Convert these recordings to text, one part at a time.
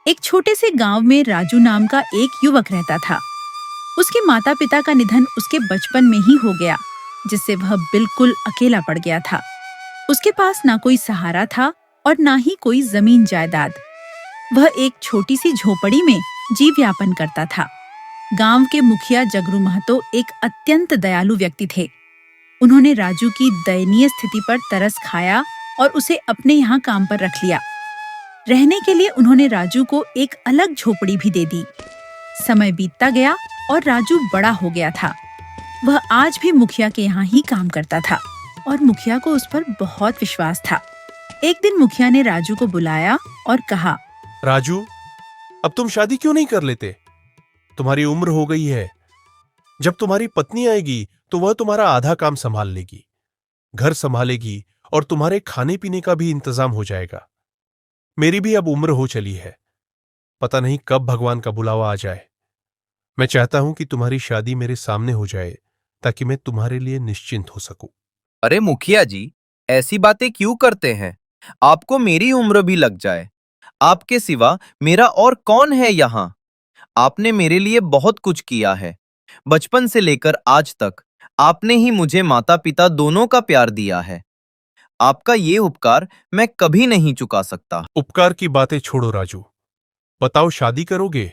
एक छोटे से गांव में राजू नाम का एक युवक रहता था। उसके माता पिता का निधन उसके बचपन में ही हो गया, जिससे वह बिल्कुल अकेला पड़ गया था। उसके पास ना कोई सहारा था और ना ही कोई जमीन जायदाद। वह एक छोटी सी झोपड़ी में जीव यापन करता था। गांव के मुखिया जगरू महतो एक अत्यंत दयालु व्यक्ति थे। उन्होंने राजू की दयनीय स्थिति पर तरस खाया और उसे अपने यहाँ काम पर रख लिया। रहने के लिए उन्होंने राजू को एक अलग झोपड़ी भी दे दी। समय बीतता गया और राजू बड़ा हो गया था। वह आज भी मुखिया के यहाँ ही काम करता था और मुखिया को उस पर बहुत विश्वास था। एक दिन मुखिया ने राजू को बुलाया और कहा, राजू, अब तुम शादी क्यों नहीं कर लेते? तुम्हारी उम्र हो गई है। जब तुम्हारी पत्नी आएगी तो वह तुम्हारा आधा काम संभाल लेगी, घर संभालेगी और तुम्हारे खाने पीने का भी इंतजाम हो जाएगा। मेरी भी अब उम्र हो चली है। पता नहीं कब भगवान का बुलावा आ जाए। मैं चाहता हूं कि तुम्हारी शादी मेरे सामने हो जाए ताकि मैं तुम्हारे लिए निश्चिंत हो सकूं। अरे मुखिया जी, ऐसी बातें क्यों करते हैं? आपको मेरी उम्र भी लग जाए। आपके सिवा मेरा और कौन है यहाँ? आपने मेरे लिए बहुत कुछ किया है। बचपन से लेकर आज तक आपने ही मुझे माता पिता दोनों का प्यार दिया है। आपका ये उपकार मैं कभी नहीं चुका सकता। उपकार की बातें छोड़ो राजू। बताओ, शादी करोगे?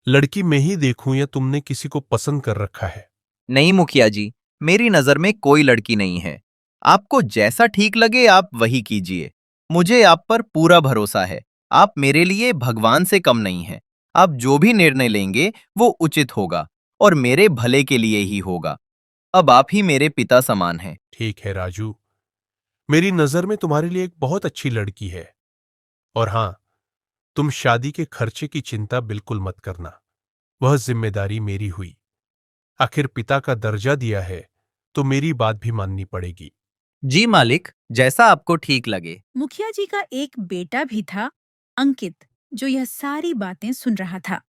लड़की मैं ही देखूं या तुमने किसी को पसंद कर रखा है? नहीं मुखिया जी, मेरी नजर में कोई लड़की नहीं है। आपको जैसा ठीक लगे आप वही कीजिए। मुझे आप पर पूरा भरोसा है। आप मेरे लिए भगवान से कम नहीं हैं। आप जो भी निर्णय लेंगे वो उचित होगा और मेरे भले के लिए ही होगा। अब आप ही मेरे पिता समान हैं। ठीक है राजू, मेरी नजर में तुम्हारे लिए एक बहुत अच्छी लड़की है। और हां, तुम शादी के खर्चे की चिंता बिल्कुल मत करना। वह जिम्मेदारी मेरी हुई। आखिर पिता का दर्जा दिया है तो मेरी बात भी माननी पड़ेगी। जी मालिक, जैसा आपको ठीक लगे। मुखिया जी का एक बेटा भी था, अंकित, जो यह सारी बातें सुन रहा था।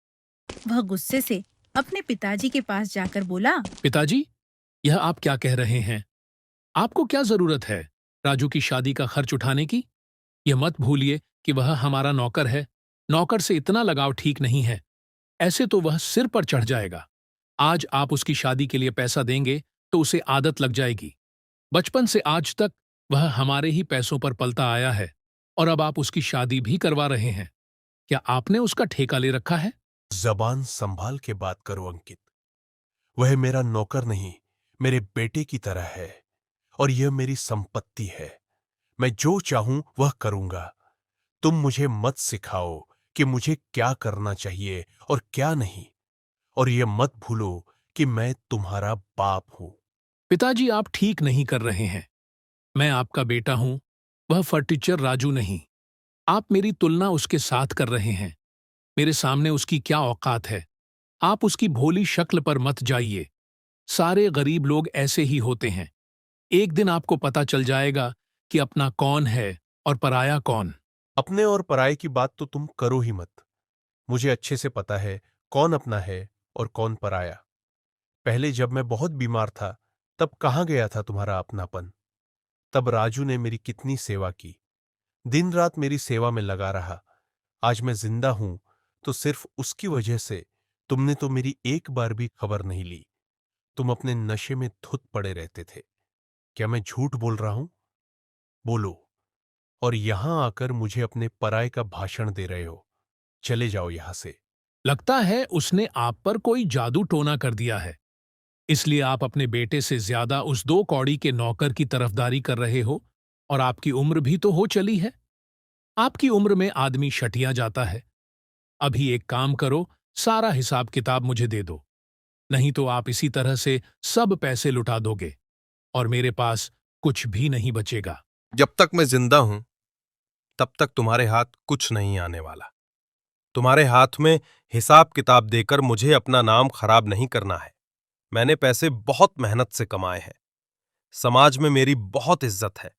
वह गुस्से से अपने पिताजी के पास जाकर बोला, पिताजी, यह आप क्या कह रहे हैं? आपको क्या जरूरत है राजू की शादी का खर्च उठाने की? यह मत भूलिए कि वह हमारा नौकर है। नौकर से इतना लगाव ठीक नहीं है। ऐसे तो वह सिर पर चढ़ जाएगा। आज आप उसकी शादी के लिए पैसा देंगे तो उसे आदत लग जाएगी। बचपन से आज तक वह हमारे ही पैसों पर पलता आया है और अब आप उसकी शादी भी करवा रहे हैं। क्या आपने उसका ठेका ले रखा है? जबान संभाल के बात करो अंकित। वह मेरा नौकर नहीं, मेरे बेटे की तरह है और यह मेरी संपत्ति है। मैं जो चाहूं वह करूंगा। तुम मुझे मत सिखाओ कि मुझे क्या करना चाहिए और क्या नहीं। और यह मत भूलो कि मैं तुम्हारा बाप हूं। पिताजी, आप ठीक नहीं कर रहे हैं। मैं आपका बेटा हूं, वह फटीचर राजू नहीं। आप मेरी तुलना उसके साथ कर रहे हैं। मेरे सामने उसकी क्या औकात है? आप उसकी भोली शक्ल पर मत जाइए। सारे गरीब लोग ऐसे ही होते हैं। एक दिन आपको पता चल जाएगा कि अपना कौन है और पराया कौन। अपने और पराये की बात तो तुम करो ही मत। मुझे अच्छे से पता है कौन अपना है और कौन पराया। पहले जब मैं बहुत बीमार था तब कहाँ गया था तुम्हारा अपनापन? तब राजू ने मेरी कितनी सेवा की, दिन रात मेरी सेवा में लगा रहा। आज मैं जिंदा हूं तो सिर्फ उसकी वजह से। तुमने तो मेरी एक बार भी खबर नहीं ली। तुम अपने नशे में धुत पड़े रहते थे। क्या मैं झूठ बोल रहा हूं? बोलो। और यहां आकर मुझे अपने पराये का भाषण दे रहे हो। चले जाओ यहां से। लगता है उसने आप पर कोई जादू टोना कर दिया है। इसलिए आप अपने बेटे से ज्यादा उस 2 कौड़ी के नौकर की तरफदारी कर रहे हो। और आपकी उम्र भी तो हो चली है। आपकी उम्र में आदमी शटिया जाता है। अभी एक काम करो, सारा हिसाब किताब मुझे दे दो। नहीं तो आप इसी तरह से सब पैसे लुटा दोगे और मेरे पास कुछ भी नहीं बचेगा। जब तक मैं जिंदा हूं तब तक तुम्हारे हाथ कुछ नहीं आने वाला। तुम्हारे हाथ में हिसाब किताब देकर मुझे अपना नाम खराब नहीं करना है। मैंने पैसे बहुत मेहनत से कमाए हैं। समाज में मेरी बहुत इज्जत है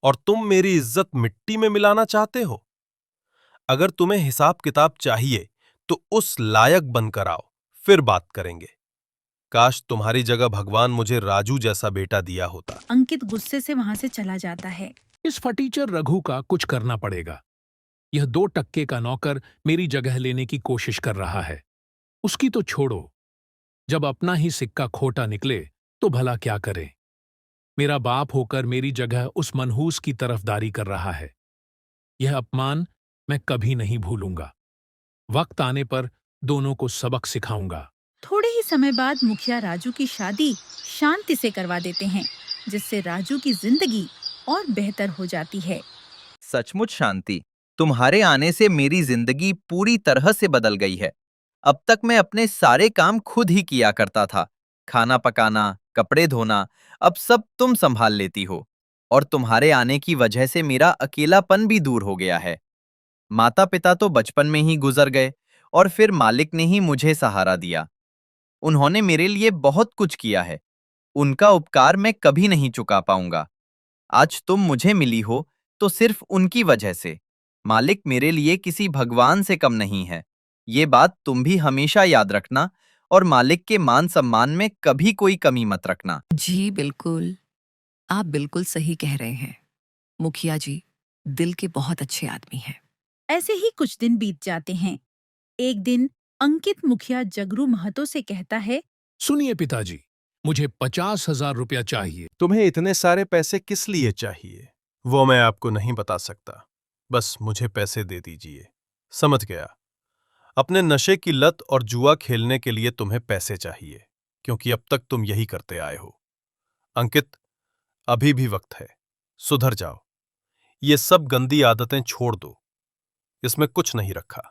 और तुम मेरी इज्जत मिट्टी में मिलाना चाहते हो। अगर तुम्हें हिसाब किताब चाहिए तो उस लायक बनकर आओ, फिर बात करेंगे। काश तुम्हारी जगह भगवान मुझे राजू जैसा बेटा दिया होता। अंकित गुस्से से वहां से चला जाता है। इस फटीचर रघु का कुछ करना पड़ेगा। यह 2 टक्के का नौकर मेरी जगह लेने की कोशिश कर रहा है। उसकी तो छोड़ो, जब अपना ही सिक्का खोटा निकले तो भला क्या करे। मेरा बाप होकर मेरी जगह उस मनहूस की तरफदारी कर रहा है। यह अपमान मैं कभी नहीं भूलूंगा। वक्त आने पर दोनों को सबक सिखाऊंगा। थोड़े ही समय बाद मुखिया राजू की शादी शांति से करवा देते हैं, जिससे राजू की जिंदगी और बेहतर हो जाती है। सचमुच शांति, तुम्हारे आने से मेरी जिंदगी पूरी तरह से बदल गई है। अब तक मैं अपने सारे काम खुद ही किया करता था। खाना पकाना, कपड़े धोना, अब सब तुम संभाल लेती हो। और तुम्हारे आने की वजह से मेरा अकेलापन भी दूर हो गया है। माता पिता तो बचपन में ही गुजर गए और फिर मालिक ने ही मुझे सहारा दिया। उन्होंने मेरे लिए बहुत कुछ किया है। उनका उपकार मैं कभी नहीं चुका पाऊंगा। आज तुम मुझे मिली हो तो सिर्फ उनकी वजह से। मालिक मेरे लिए किसी भगवान से कम नहीं है। ये बात तुम भी हमेशा याद रखना और मालिक के मान सम्मान में कभी कोई कमी मत रखना। जी बिल्कुल, आप बिल्कुल सही कह रहे हैं। मुखिया जी दिल के बहुत अच्छे आदमी हैं। ऐसे ही कुछ दिन बीत जाते हैं। एक दिन अंकित मुखिया जगरू महतो से कहता है, सुनिए पिताजी, मुझे 50,000 रुपया चाहिए। तुम्हें इतने सारे पैसे किस लिए चाहिए, वो मैं आपको नहीं बता सकता। बस मुझे पैसे दे दीजिए। समझ गया। अपने नशे की लत और जुआ खेलने के लिए तुम्हें पैसे चाहिए, क्योंकि अब तक तुम यही करते आए हो। अंकित, अभी भी वक्त है, सुधर जाओ। ये सब गंदी आदतें छोड़ दो। इसमें कुछ नहीं रखा,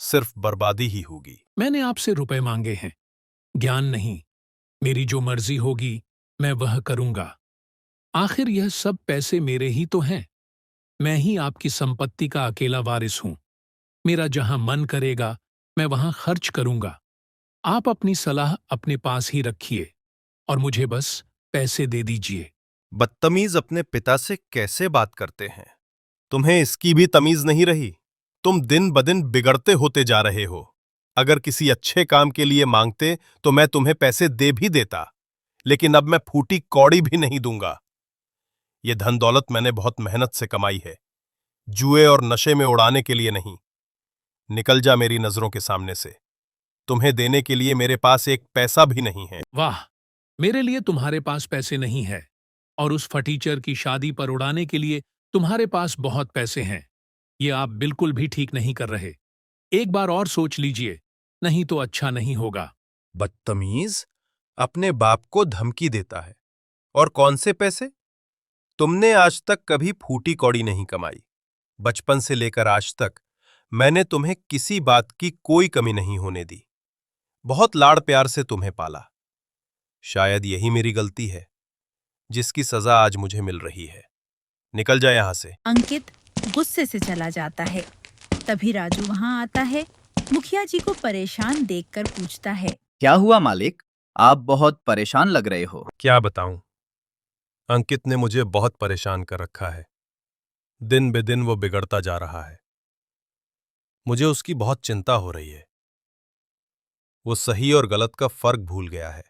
सिर्फ बर्बादी ही होगी। मैंने आपसे रुपए मांगे हैं, ज्ञान नहीं। मेरी जो मर्जी होगी मैं वह करूंगा। आखिर यह सब पैसे मेरे ही तो हैं। मैं ही आपकी संपत्ति का अकेला वारिस हूं। मेरा जहां मन करेगा मैं वहां खर्च करूंगा। आप अपनी सलाह अपने पास ही रखिए और मुझे बस पैसे दे दीजिए। बदतमीज अपने पिता से कैसे बात करते हैं? तुम्हें इसकी भी तमीज नहीं रही। तुम दिन बदिन बिगड़ते होते जा रहे हो। अगर किसी अच्छे काम के लिए मांगते तो मैं तुम्हें पैसे दे भी देता, लेकिन अब मैं फूटी कौड़ी भी नहीं दूंगा। ये धन दौलत मैंने बहुत मेहनत से कमाई है, जुए और नशे में उड़ाने के लिए नहीं। निकल जा मेरी नजरों के सामने से। तुम्हें देने के लिए मेरे पास एक पैसा भी नहीं है। वाह, मेरे लिए तुम्हारे पास पैसे नहीं है और उस फटीचर की शादी पर उड़ाने के लिए तुम्हारे पास बहुत पैसे हैं। ये आप बिल्कुल भी ठीक नहीं कर रहे। एक बार और सोच लीजिए, नहीं तो अच्छा नहीं होगा। बदतमीज, अपने बाप को धमकी देता है। और कौन से पैसे? तुमने आज तक कभी फूटी कौड़ी नहीं कमाई। बचपन से लेकर आज तक मैंने तुम्हें किसी बात की कोई कमी नहीं होने दी। बहुत लाड़ प्यार से तुम्हें पाला। शायद यही मेरी गलती है, जिसकी सजा आज मुझे मिल रही है। निकल जा यहां से। अंकित गुस्से से चला जाता है। तभी राजू वहां आता है। मुखिया जी को परेशान देखकर पूछता है, क्या हुआ मालिक? आप बहुत परेशान लग रहे हो। क्या बताऊं, अंकित ने मुझे बहुत परेशान कर रखा है। दिन बे दिन वो बिगड़ता जा रहा है। मुझे उसकी बहुत चिंता हो रही है। वो सही और गलत का फर्क भूल गया है।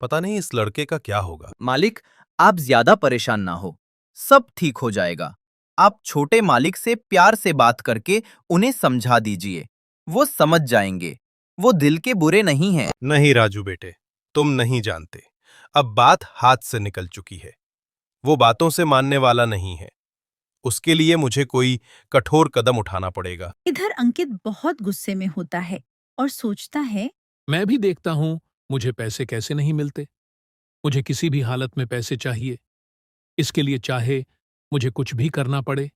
पता नहीं इस लड़के का क्या होगा। मालिक, आप ज्यादा परेशान ना हो, सब ठीक हो जाएगा। आप छोटे मालिक से प्यार से बात करके उन्हें समझा दीजिए, वो समझ जाएंगे। वो दिल के बुरे नहीं हैं। नहीं राजू बेटे, तुम नहीं जानते। अब बात हाथ से निकल चुकी है। वो बातों से मानने वाला नहीं है। उसके लिए मुझे कोई कठोर कदम उठाना पड़ेगा। इधर अंकित बहुत गुस्से में होता है और सोचता है, मैं भी देखता हूं मुझे पैसे कैसे नहीं मिलते। मुझे किसी भी हालत में पैसे चाहिए। इसके लिए चाहे मुझे कुछ भी करना पड़े।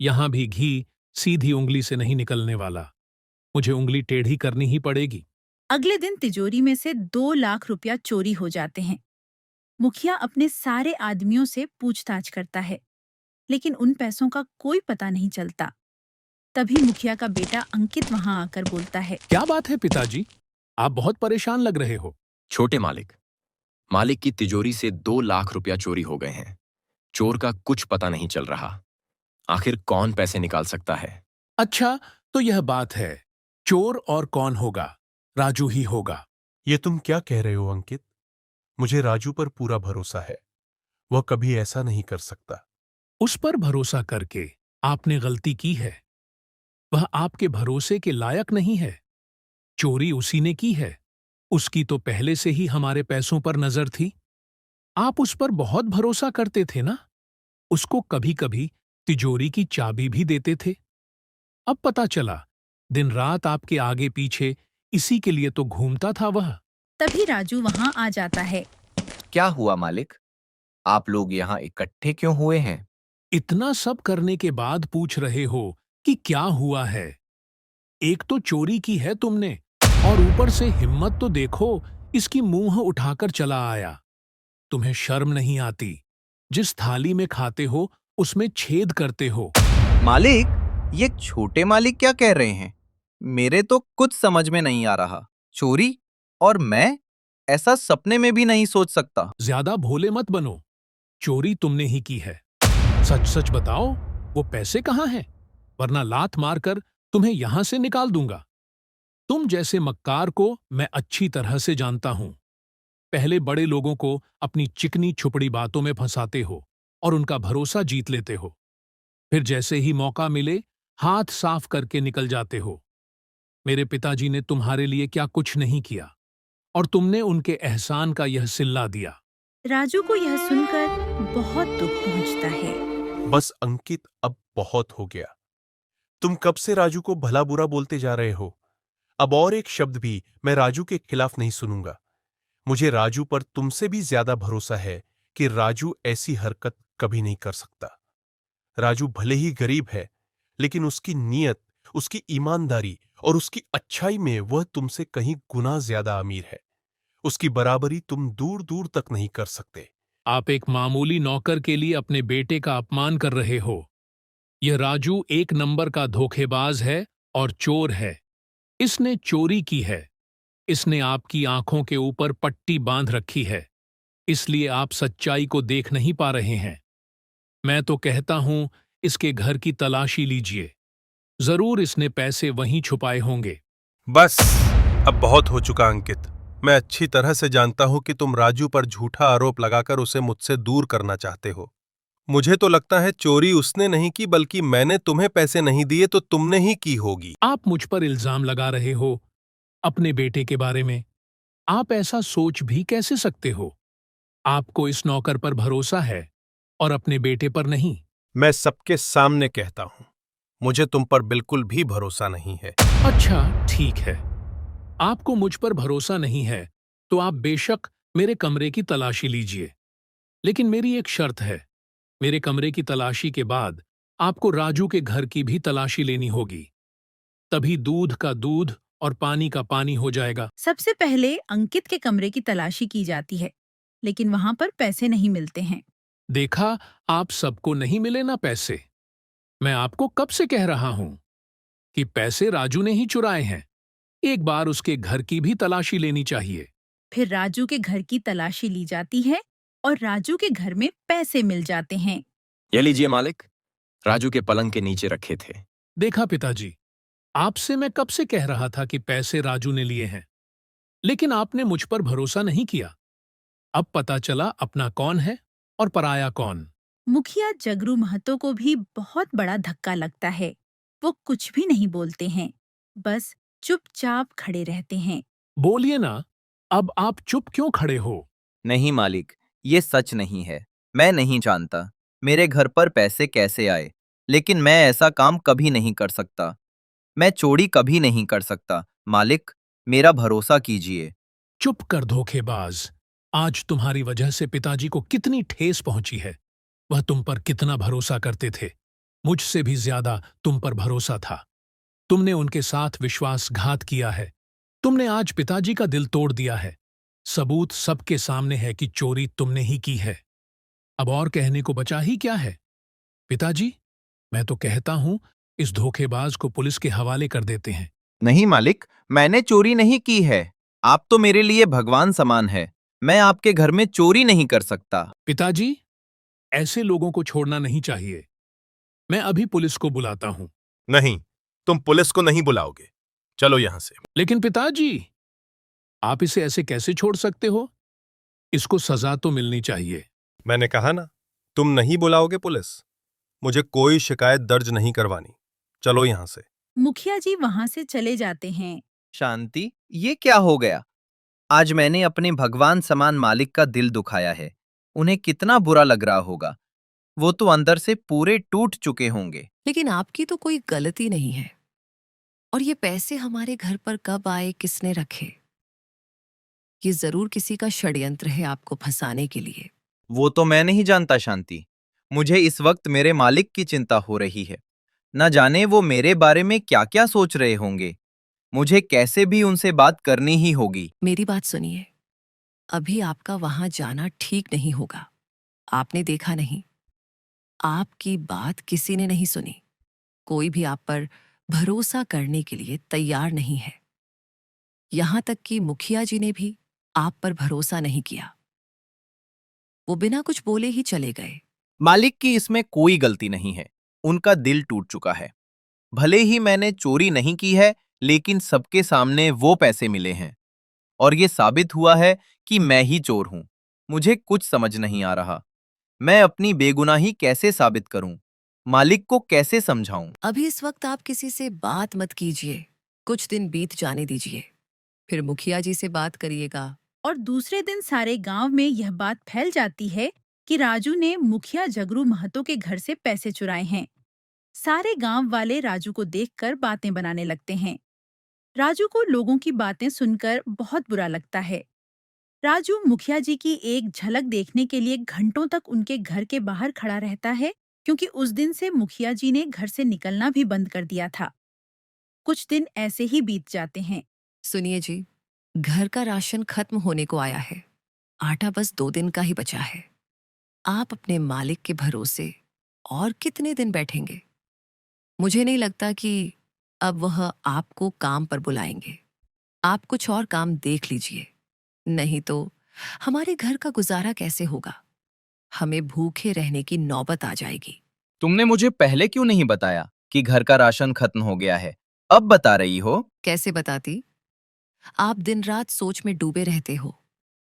यहां भी घी सीधी उंगली से नहीं निकलने वाला। मुझे उंगली टेढ़ी करनी ही पड़ेगी। अगले दिन तिजोरी में से 2 लाख रुपया चोरी हो जाते हैं। मुखिया अपने सारे आदमियों से पूछताछ करता है, लेकिन उन पैसों का कोई पता नहीं चलता। तभी मुखिया का बेटा अंकित वहां आकर बोलता है, क्या बात है पिताजी, आप बहुत परेशान लग रहे हो। छोटे मालिक, मालिक की तिजोरी से 2 लाख रुपया चोरी हो गए हैं। चोर का कुछ पता नहीं चल रहा। आखिर कौन पैसे निकाल सकता है? अच्छा, तो यह बात है। चोर और कौन होगा? राजू ही होगा। ये तुम क्या कह रहे हो अंकित? मुझे राजू पर पूरा भरोसा है। वह कभी ऐसा नहीं कर सकता। उस पर भरोसा करके आपने गलती की है। वह आपके भरोसे के लायक नहीं है। चोरी उसी ने की है। उसकी तो पहले से ही हमारे पैसों पर नजर थी। आप उस पर बहुत भरोसा करते थे ना। उसको कभी कभी तिजोरी की चाबी भी देते थे। अब पता चला दिन रात आपके आगे पीछे इसी के लिए तो घूमता था वह। तभी राजू वहां आ जाता है। क्या हुआ मालिक? आप लोग यहाँ इकट्ठे क्यों हुए हैं? इतना सब करने के बाद पूछ रहे हो कि क्या हुआ है? एक तो चोरी की है तुमने, और ऊपर से हिम्मत तो देखो, इसकी मुंह उठाकर चला आया। तुम्हें शर्म नहीं आती? जिस थाली में खाते हो उसमें छेद करते हो। मालिक, ये छोटे मालिक क्या कह रहे हैं? मेरे तो कुछ समझ में नहीं आ रहा। चोरी? और मैं ऐसा सपने में भी नहीं सोच सकता। ज्यादा भोले मत बनो। चोरी तुमने ही की है। सच सच बताओ, वो पैसे कहाँ हैं? वरना लात मारकर तुम्हें यहां से निकाल दूंगा। तुम जैसे मक्कार को मैं अच्छी तरह से जानता हूं। पहले बड़े लोगों को अपनी चिकनी छुपड़ी बातों में फंसाते हो और उनका भरोसा जीत लेते हो। फिर जैसे ही मौका मिले हाथ साफ करके निकल जाते हो। मेरे पिताजी ने तुम्हारे लिए क्या कुछ नहीं किया, और तुमने उनके एहसान का यह सिल्ला दिया। राजू को यह सुनकर बहुत दुख पहुंचता है। बस अंकित, अब बहुत हो गया। तुम कब से राजू को भला बुरा बोलते जा रहे हो? अब और एक शब्द भी मैं राजू के खिलाफ नहीं सुनूंगा। मुझे राजू पर तुमसे भी ज्यादा भरोसा है कि राजू ऐसी हरकत कभी नहीं कर सकता। राजू भले ही गरीब है, लेकिन उसकी नीयत, उसकी ईमानदारी और उसकी अच्छाई में वह तुमसे कहीं गुना ज्यादा अमीर है। उसकी बराबरी तुम दूर दूर तक नहीं कर सकते। आप एक मामूली नौकर के लिए अपने बेटे का अपमान कर रहे हो। यह राजू एक नंबर का धोखेबाज है और चोर है। इसने चोरी की है। इसने आपकी आंखों के ऊपर पट्टी बांध रखी है, इसलिए आप सच्चाई को देख नहीं पा रहे हैं। मैं तो कहता हूं, इसके घर की तलाशी लीजिए। जरूर इसने पैसे वहीं छुपाए होंगे। बस, अब बहुत हो चुका अंकित। मैं अच्छी तरह से जानता हूं कि तुम राजू पर झूठा आरोप लगाकर उसे मुझसे दूर करना चाहते हो। मुझे तो लगता है चोरी उसने नहीं की, बल्कि मैंने तुम्हें पैसे नहीं दिए तो तुमने ही की होगी। आप मुझ पर इल्जाम लगा रहे हो अपने बेटे के बारे में। आप ऐसा सोच भी कैसे सकते हो? आपको इस नौकर पर भरोसा है और अपने बेटे पर नहीं। मैं सबके सामने कहता हूं, मुझे तुम पर बिल्कुल भी भरोसा नहीं है। अच्छा, ठीक है। आपको मुझ पर भरोसा नहीं है तो आप बेशक मेरे कमरे की तलाशी लीजिए, लेकिन मेरी एक शर्त है। मेरे कमरे की तलाशी के बाद आपको राजू के घर की भी तलाशी लेनी होगी। तभी दूध का दूध और पानी का पानी हो जाएगा। सबसे पहले अंकित के कमरे की तलाशी की जाती है, लेकिन वहां पर पैसे नहीं मिलते हैं। देखा, आप सबको नहीं मिले ना पैसे। मैं आपको कब से कह रहा हूं कि पैसे राजू ने ही चुराए हैं। एक बार उसके घर की भी तलाशी लेनी चाहिए। फिर राजू के घर की तलाशी ली जाती है और राजू के घर में पैसे मिल जाते हैं। ये लीजिए मालिक, राजू के पलंग के नीचे रखे थे। देखा पिताजी, आपसे मैं कब से कह रहा था कि पैसे राजू ने लिए हैं, लेकिन आपने मुझ पर भरोसा नहीं किया। अब पता चला अपना कौन है और पराया कौन। मुखिया जगरू महतो को भी बहुत बड़ा धक्का लगता है। वो कुछ भी नहीं बोलते हैं, बस चुपचाप खड़े रहते हैं। बोलिए ना, अब आप चुप क्यों खड़े हो? नहीं मालिक, ये सच नहीं है। मैं नहीं जानता मेरे घर पर पैसे कैसे आए, लेकिन मैं ऐसा काम कभी नहीं कर सकता। मैं चोरी कभी नहीं कर सकता। मालिक, मेरा भरोसा कीजिए। चुप कर धोखेबाज। आज तुम्हारी वजह से पिताजी को कितनी ठेस पहुंची है। वह तुम पर कितना भरोसा करते थे। मुझसे भी ज्यादा तुम पर भरोसा था। तुमने उनके साथ विश्वासघात किया है। तुमने आज पिताजी का दिल तोड़ दिया है। सबूत सबके सामने है कि चोरी तुमने ही की है। अब और कहने को बचा ही क्या है? पिताजी, मैं तो कहता हूं, इस धोखेबाज को पुलिस के हवाले कर देते हैं। नहीं मालिक, मैंने चोरी नहीं की है। आप तो मेरे लिए भगवान समान है। मैं आपके घर में चोरी नहीं कर सकता। पिताजी, ऐसे लोगों को छोड़ना नहीं चाहिए। मैं अभी पुलिस को बुलाता हूं। नहीं, तुम पुलिस को नहीं बुलाओगे। चलो यहां से। लेकिन पिताजी, आप इसे ऐसे कैसे छोड़ सकते हो? इसको सजा तो मिलनी चाहिए। मैंने कहा ना, तुम नहीं बुलाओगे पुलिस। मुझे कोई शिकायत दर्ज नहीं करवानी। चलो यहाँ से। मुखिया जी वहां से चले जाते हैं। शांति, ये क्या हो गया? आज मैंने अपने भगवान समान मालिक का दिल दुखाया है। उन्हें कितना बुरा लग रहा होगा। वो तो अंदर से पूरे टूट चुके होंगे। लेकिन आपकी तो कोई गलती नहीं है। और ये पैसे हमारे घर पर कब आए, किसने रखे? ये जरूर किसी का षड्यंत्र है आपको फंसाने के लिए। वो तो मैं नहीं जानता शांति। मुझे इस वक्त मेरे मालिक की चिंता हो रही है। न जाने वो मेरे बारे में क्या क्या सोच रहे होंगे। मुझे कैसे भी उनसे बात करनी ही होगी। मेरी बात सुनिए, अभी आपका वहां जाना ठीक नहीं होगा। आपने देखा नहीं, आपकी बात किसी ने नहीं सुनी। कोई भी आप पर भरोसा करने के लिए तैयार नहीं है। यहां तक कि मुखिया जी ने भी आप पर भरोसा नहीं किया। वो बिना कुछ बोले ही चले गए। मालिक की इसमें कोई गलती नहीं है। उनका दिल टूट चुका है। भले ही मैंने चोरी नहीं की है, लेकिन सबके सामने वो पैसे मिले हैं और ये साबित हुआ है कि मैं ही चोर हूं। मुझे कुछ समझ नहीं आ रहा। मैं अपनी बेगुनाही कैसे साबित करूं? मालिक को कैसे समझाऊं? अभी इस वक्त आप किसी से बात मत कीजिए। कुछ दिन बीत जाने दीजिए, फिर मुखिया जी से बात करिएगा। और दूसरे दिन सारे गांव में यह बात फैल जाती है कि राजू ने मुखिया जगरू महतो के घर से पैसे चुराए हैं। सारे गांव वाले राजू को देखकर बातें बनाने लगते हैं। राजू को लोगों की बातें सुनकर बहुत बुरा लगता है। राजू मुखिया जी की एक झलक देखने के लिए घंटों तक उनके घर के बाहर खड़ा रहता है, क्योंकि उस दिन से मुखिया जी ने घर से निकलना भी बंद कर दिया था। कुछ दिन ऐसे ही बीत जाते हैं। सुनिए जी, घर का राशन खत्म होने को आया है। आटा बस 2 दिन का ही बचा है। आप अपने मालिक के भरोसे और कितने दिन बैठेंगे? मुझे नहीं लगता कि अब वह आपको काम पर बुलाएंगे। आप कुछ और काम देख लीजिए, नहीं तो हमारे घर का गुजारा कैसे होगा? हमें भूखे रहने की नौबत आ जाएगी। तुमने मुझे पहले क्यों नहीं बताया कि घर का राशन खत्म हो गया है? अब बता रही हो? कैसे बताती? आप दिन रात सोच में डूबे रहते हो।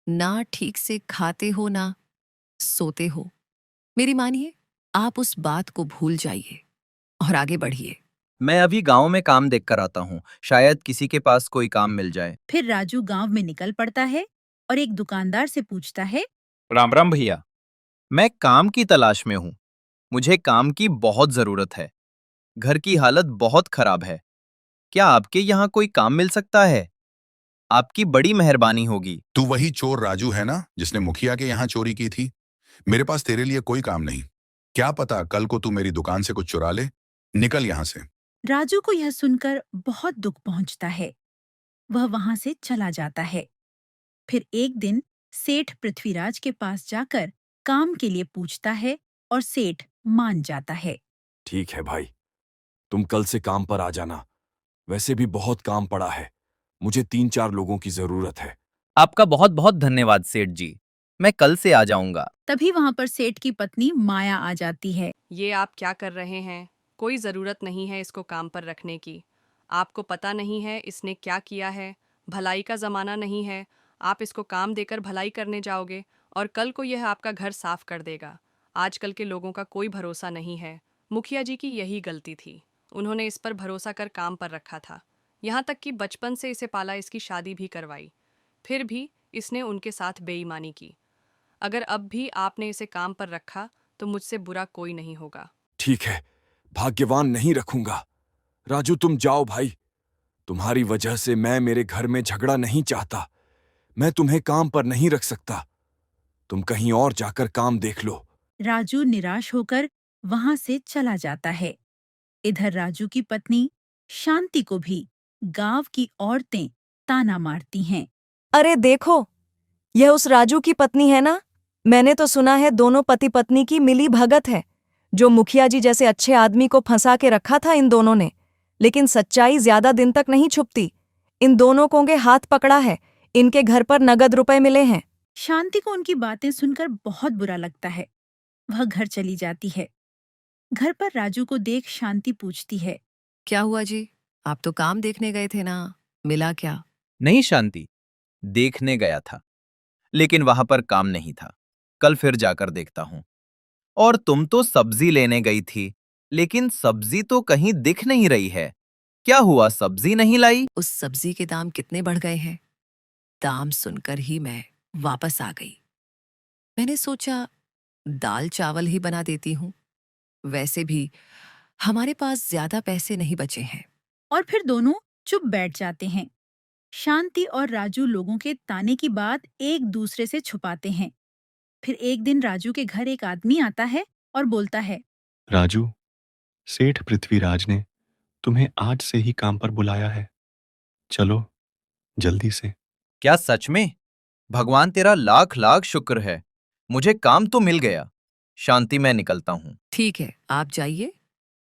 ना ठीक से खाते हो, ना सोते हो। मेरी मानिए, आप उस बात को भूल जाइए और आगे बढ़िए। मैं अभी गांव में काम देख कर आता हूँ। शायद किसी के पास कोई काम मिल जाए। फिर राजू गांव में निकल पड़ता है और एक दुकानदार से पूछता है। राम राम भैया, मैं काम की तलाश में हूँ। मुझे काम की बहुत जरूरत है। घर की हालत बहुत खराब है। क्या आपके यहाँ कोई काम मिल सकता है? आपकी बड़ी मेहरबानी होगी। तू वही चोर राजू है ना, जिसने मुखिया के यहाँ चोरी की थी? मेरे पास तेरे लिए कोई काम नहीं। क्या पता कल को तू मेरी दुकान से कुछ चुरा ले। निकल यहाँ से। राजू को यह सुनकर बहुत दुख पहुंचता है। वह वहां से चला जाता है। फिर एक दिन सेठ पृथ्वीराज के पास जाकर काम के लिए पूछता है और सेठ मान जाता है। ठीक है भाई, तुम कल से काम पर आ जाना। वैसे भी बहुत काम पड़ा है। मुझे 3-4 लोगों की जरूरत है। आपका बहुत बहुत धन्यवाद सेठ जी। मैं कल से आ जाऊंगा। तभी वहां पर सेठ की पत्नी माया आ जाती है। ये आप क्या कर रहे हैं? कोई ज़रूरत नहीं है इसको काम पर रखने की। आपको पता नहीं है इसने क्या किया है? भलाई का ज़माना नहीं है। आप इसको काम देकर भलाई करने जाओगे और कल को यह आपका घर साफ कर देगा। आजकल के लोगों का कोई भरोसा नहीं है। मुखिया जी की यही गलती थी। उन्होंने इस पर भरोसा कर काम पर रखा था। यहाँ तक कि बचपन से इसे पाला, इसकी शादी भी करवाई। फिर भी इसने उनके साथ बेईमानी की। अगर अब भी आपने इसे काम पर रखा तो मुझसे बुरा कोई नहीं होगा। ठीक है, भाग्यवान नहीं रखूंगा। राजू तुम जाओ भाई। तुम्हारी वजह से मैं मेरे घर में झगड़ा नहीं चाहता। मैं तुम्हें काम पर नहीं रख सकता। तुम कहीं और जाकर काम देख लो। राजू निराश होकर वहां से चला जाता है। इधर राजू की पत्नी शांति को भी गांव की औरतें ताना मारती हैं। अरे देखो, यह उस राजू की पत्नी है ना? मैंने तो सुना है दोनों पति पत्नी की मिली भगत है। जो मुखिया जी जैसे अच्छे आदमी को फंसा के रखा था इन दोनों ने। लेकिन सच्चाई ज्यादा दिन तक नहीं छुपती। इन दोनों को हाथ पकड़ा है। इनके घर पर नगद रुपए मिले हैं। शांति को उनकी बातें सुनकर बहुत बुरा लगता है। वह घर चली जाती है। घर पर राजू को देख शांति पूछती है। क्या हुआ जी? आप तो काम देखने गए थे ना, मिला क्या? नहीं शांति, देखने गया था, लेकिन वहां पर काम नहीं था। कल फिर जाकर देखता हूँ। और तुम तो सब्जी लेने गई थी, लेकिन सब्जी तो कहीं दिख नहीं रही है। क्या हुआ, सब्जी नहीं लाई? उस सब्जी के दाम कितने बढ़ गए हैं? दाम सुनकर ही मैं वापस आ गई। मैंने सोचा दाल चावल ही बना देती हूँ। वैसे भी हमारे पास ज्यादा पैसे नहीं बचे हैं। और फिर दोनों चुप बैठ जाते हैं। शांति और राजू लोगों के ताने की बात एक दूसरे से छुपाते हैं। फिर एक दिन राजू के घर एक आदमी आता है और बोलता है, राजू, सेठ पृथ्वीराज ने तुम्हें आज से ही काम पर बुलाया है। चलो जल्दी से। क्या सच में? भगवान तेरा लाख लाख शुक्र है, मुझे काम तो मिल गया। शांति, मैं निकलता हूँ। ठीक है, आप जाइए।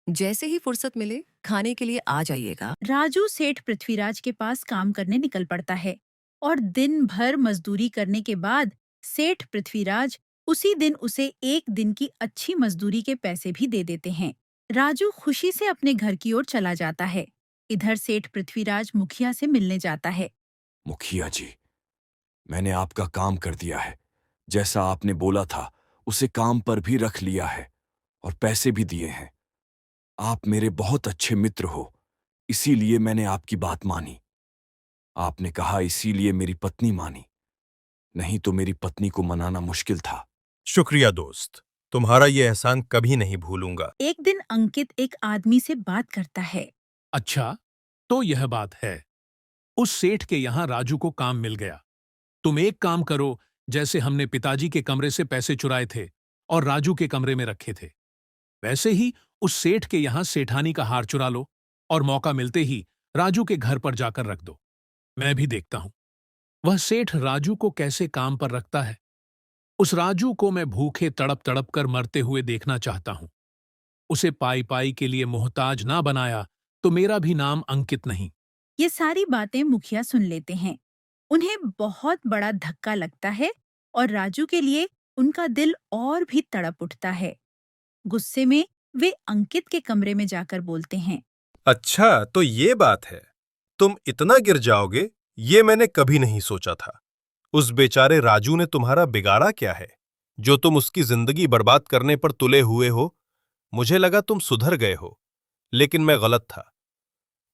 जैसे ही फुर्सत मिले खाने के लिए आ जाइएगा। राजू सेठ पृथ्वीराज के पास काम करने निकल पड़ता है और दिन भर मजदूरी करने के बाद सेठ पृथ्वीराज उसी दिन उसे एक दिन की अच्छी मजदूरी के पैसे भी दे देते हैं। राजू खुशी से अपने घर की ओर चला जाता है। इधर सेठ पृथ्वीराज मुखिया से मिलने जाता है। मुखिया जी, मैंने आपका काम कर दिया है। जैसा आपने बोला था उसे काम पर भी रख लिया है और पैसे भी दिए हैं। आप मेरे बहुत अच्छे मित्र हो, इसीलिए मैंने आपकी बात मानी। आपने कहा इसीलिए मेरी पत्नी मानी, नहीं तो मेरी पत्नी को मनाना मुश्किल था। शुक्रिया दोस्त, तुम्हारा ये एहसान कभी नहीं भूलूंगा। एक दिन अंकित एक आदमी से बात करता है। अच्छा, तो यह बात है। उस सेठ के यहाँ राजू को काम मिल गया। तुम एक काम करो, जैसे हमने पिताजी के कमरे से पैसे चुराए थे और राजू के कमरे में रखे थे, वैसे ही उस सेठ के यहाँ सेठानी का हार चुरा लो और मौका मिलते ही राजू के घर पर जाकर रख दो। मैं भी देखता हूं वह सेठ राजू को कैसे काम पर रखता है। उस राजू को मैं भूखे तड़प तड़प कर मरते हुए देखना चाहता हूं। उसे पाई पाई के लिए मोहताज ना बनाया तो मेरा भी नाम अंकित नहीं। ये सारी बातें मुखिया सुन लेते हैं। उन्हें बहुत बड़ा धक्का लगता है और राजू के लिए उनका दिल और भी तड़प उठता है। गुस्से में वे अंकित के कमरे में जाकर बोलते हैं, अच्छा, तो ये बात है। तुम इतना गिर जाओगे ये मैंने कभी नहीं सोचा था। उस बेचारे राजू ने तुम्हारा बिगाड़ा क्या है, जो तुम उसकी जिंदगी बर्बाद करने पर तुले हुए हो? मुझे लगा तुम सुधर गए हो, लेकिन मैं गलत था।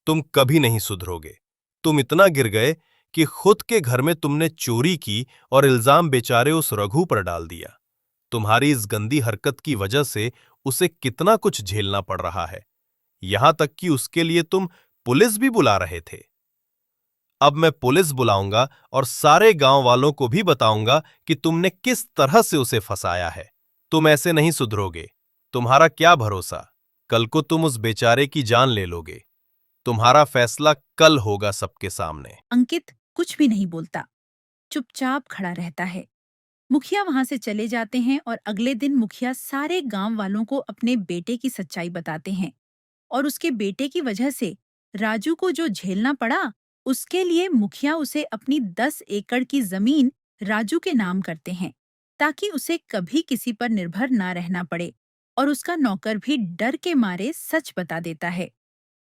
तुम कभी नहीं सुधरोगे। तुम इतना गिर गए कि खुद के घर में तुमने चोरी की और इल्जाम बेचारे उस रघु पर डाल दिया। तुम्हारी इस गंदी हरकत की वजह से उसे कितना कुछ झेलना पड़ रहा है, यहां तक कि उसके लिए तुम पुलिस भी बुला रहे थे। अब मैं पुलिस बुलाऊंगा और सारे गांव वालों को भी बताऊंगा कि तुमने किस तरह से उसे फंसाया है। तुम ऐसे नहीं सुधरोगे। तुम्हारा क्या भरोसा, कल को तुम उस बेचारे की जान ले लोगे। तुम्हारा फैसला कल होगा सबके सामने। अंकित कुछ भी नहीं बोलता, चुपचाप खड़ा रहता है। मुखिया वहां से चले जाते हैं और अगले दिन मुखिया सारे गांव वालों को अपने बेटे की सच्चाई बताते हैं और उसके बेटे की वजह से राजू को जो झेलना पड़ा, उसके लिए मुखिया उसे अपनी 10 एकड़ की जमीन राजू के नाम करते हैं ताकि उसे कभी किसी पर निर्भर ना रहना पड़े। और उसका नौकर भी डर के मारे सच बता देता है।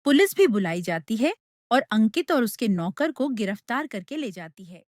पुलिस भी बुलाई जाती है और अंकित और उसके नौकर को गिरफ्तार करके ले जाती है।